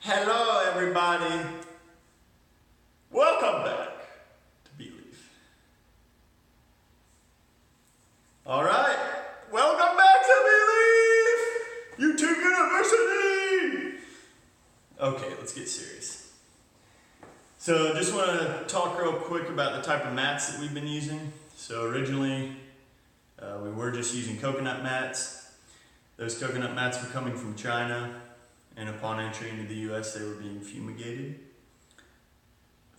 Hello everybody, welcome back to Belief. Alright, welcome back to Belief, YouTube University! Okay, let's get serious. So just want to talk real quick about the type of mats that we've been using. So originally we were just using coconut mats. Those coconut mats were coming from China, and upon entry into the US they were being fumigated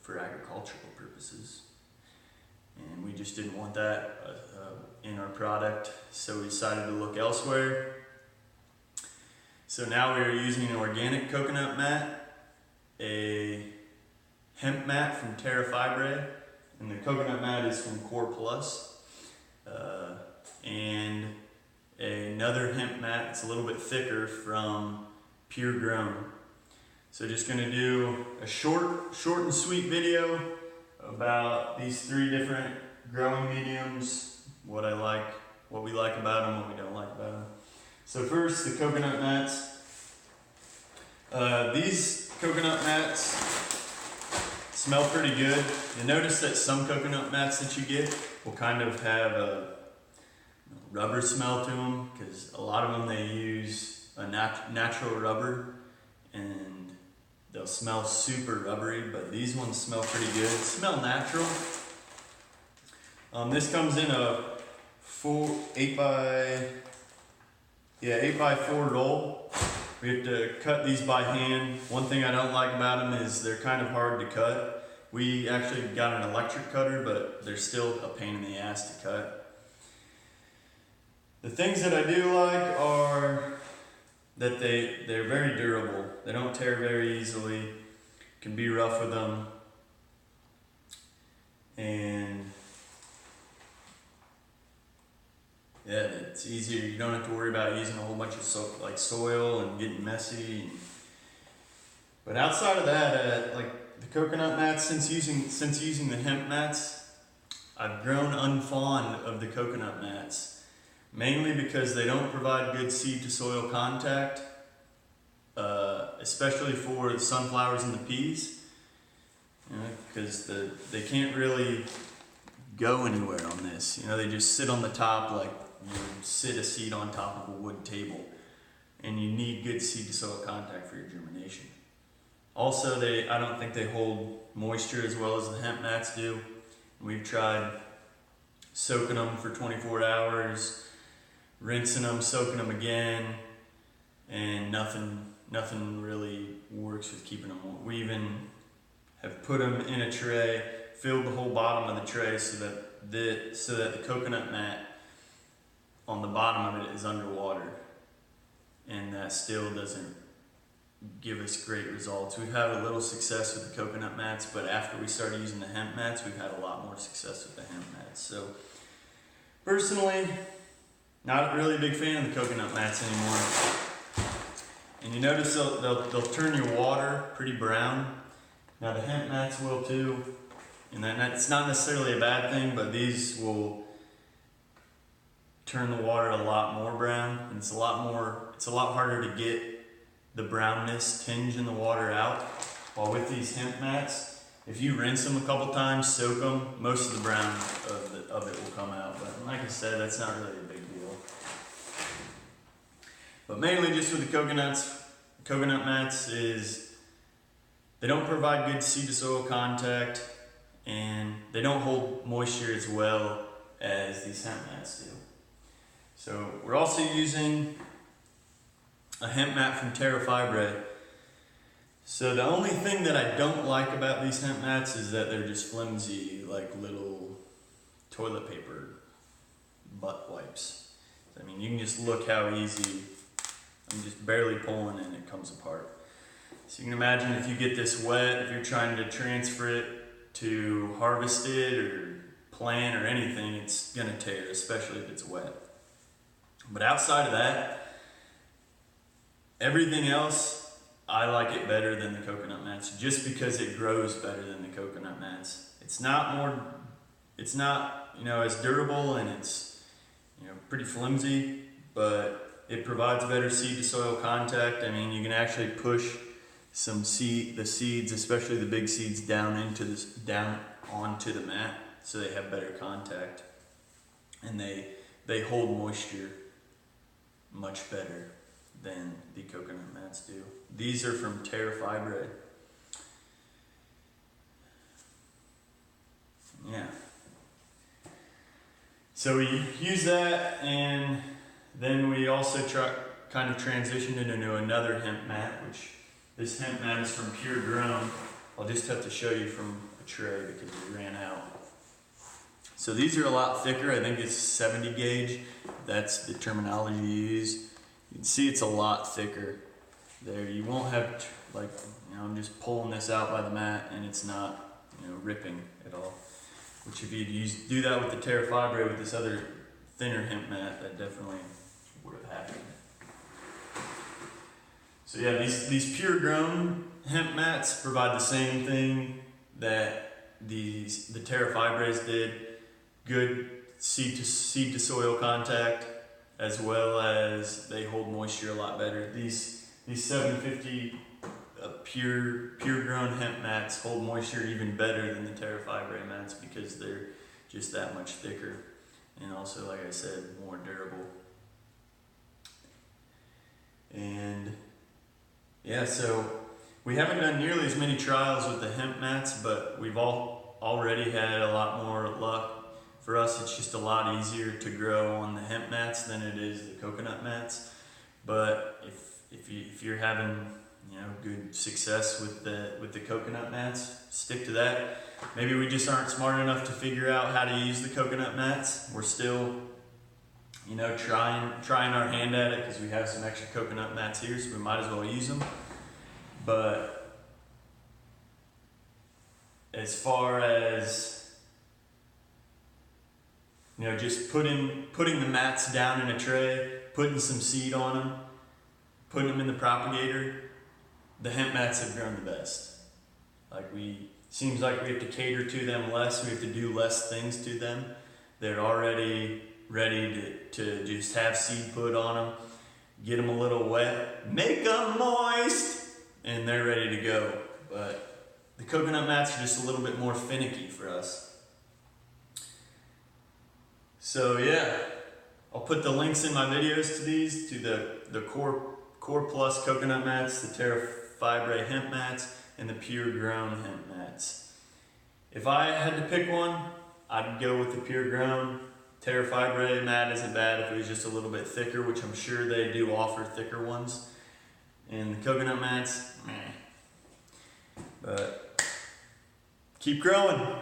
for agricultural purposes. And we just didn't want that in our product, so we decided to look elsewhere. So now we are using an organic coconut mat, a hemp mat from Terrafibre, and the coconut mat is from Core Plus, and another hemp mat. It's a little bit thicker from Pure Grown. So just going to do a short and sweet video about these three different growing mediums, what we like about them, what we don't like about them. So first, the coconut mats. These coconut mats smell pretty good. You notice that some coconut mats that you get will kind of have a rubber smell to them, because a lot of them they use a natural rubber and they'll smell super rubbery, but these ones smell pretty good. Smell natural. This comes in a 8x4 roll. We have to cut these by hand. One thing I don't like about them is they're kind of hard to cut. We actually got an electric cutter, but they're still a pain in the ass to cut. The things that I do like are that they're very durable. They don't tear very easily. Can be rough with them. And yeah, it's easier. You don't have to worry about using a whole bunch of soil and getting messy. But outside of that, like the coconut mats, since using the hemp mats, I've grown unfond of the coconut mats. Mainly because they don't provide good seed to soil contact, especially for the sunflowers and the peas, because they can't really go anywhere on this. They just sit on the top like you sit a seed on top of a wood table, and you need good seed to soil contact for your germination. Also, I don't think they hold moisture as well as the hemp mats do. We've tried soaking them for 24 hours, rinsing them, soaking them again, and nothing really works with keeping them warm. We even have put them in a tray, filled the whole bottom of the tray so that the coconut mat on the bottom of it is underwater, and that still doesn't give us great results. We've had a little success with the coconut mats, but after we started using the hemp mats, we've had a lot more success with the hemp mats. So personally, not really a big fan of the coconut mats anymore. And you notice they'll turn your water pretty brown. Now the hemp mats will too. And that's not necessarily a bad thing, but these will turn the water a lot more brown. And it's a lot harder to get the brownness tinge in the water out. While with these hemp mats, if you rinse them a couple times, soak them, most of the brown of it will come out. But like I said, that's not really a big deal. But mainly just with the coconut mats is they don't provide good seed to soil contact, and they don't hold moisture as well as these hemp mats do. So we're also using a hemp mat from Terrafibre. So the only thing that I don't like about these hemp mats is that they're just flimsy, like little toilet paper butt wipes. I mean, you can just look how easy, I'm just barely pulling and it comes apart. So you can imagine if you get this wet, if you're trying to transfer it to harvest it or plant or anything, it's gonna tear, especially if it's wet. But outside of that, everything else, I like it better than the coconut mats, just because it grows better than the coconut mats. It's not as durable, and it's pretty flimsy, but it provides better seed to soil contact. I mean, you can actually push the seeds, especially the big seeds, down onto the mat, so they have better contact, and they hold moisture much better than the coconut mats do. These are from Terrafibre. Yeah. So we use that, and then we also kind of transitioned into another hemp mat, which this hemp mat is from Pure Grown. I'll just have to show you from a tray because we ran out. So these are a lot thicker. I think it's 70 gauge. That's the terminology you use. You can see it's a lot thicker there. You won't have, like, you know, I'm just pulling this out by the mat and it's not, you know, ripping at all. Which if you do that with the Terrafibre with this other thinner hemp mat, that definitely would have happened. So yeah, these Pure Grown hemp mats provide the same thing that the Terrafibres did. Good seed to soil contact, as well as they hold moisture a lot better. These 750 pure grown hemp mats hold moisture even better than the Terrafibre mats because they're just that much thicker, and also, like I said, more durable. And yeah, so we haven't done nearly as many trials with the hemp mats, but we've already had a lot more luck. For us, it's just a lot easier to grow on the hemp mats than it is the coconut mats. But if you're having, you know, good success with the coconut mats, stick to that. Maybe we just aren't smart enough to figure out how to use the coconut mats. We're still, you know, trying our hand at it because we have some extra coconut mats here, so we might as well use them. But as far as, you know, just putting the mats down in a tray, putting some seed on them, putting them in the propagator, the hemp mats have grown the best. Seems like we have to cater to them less, we have to do less things to them. They're already ready to just have seed put on them, get them a little wet, make them moist, and they're ready to go. But the coconut mats are just a little bit more finicky for us. So yeah, I'll put the links in my videos to these, to the Core Plus coconut mats, the Terrafibre hemp mats, and the Pure Grown hemp mats. If I had to pick one, I'd go with the Pure Grown. Terrafibre mat isn't bad if it was just a little bit thicker, which I'm sure they do offer thicker ones. And the coconut mats, meh. But keep growing.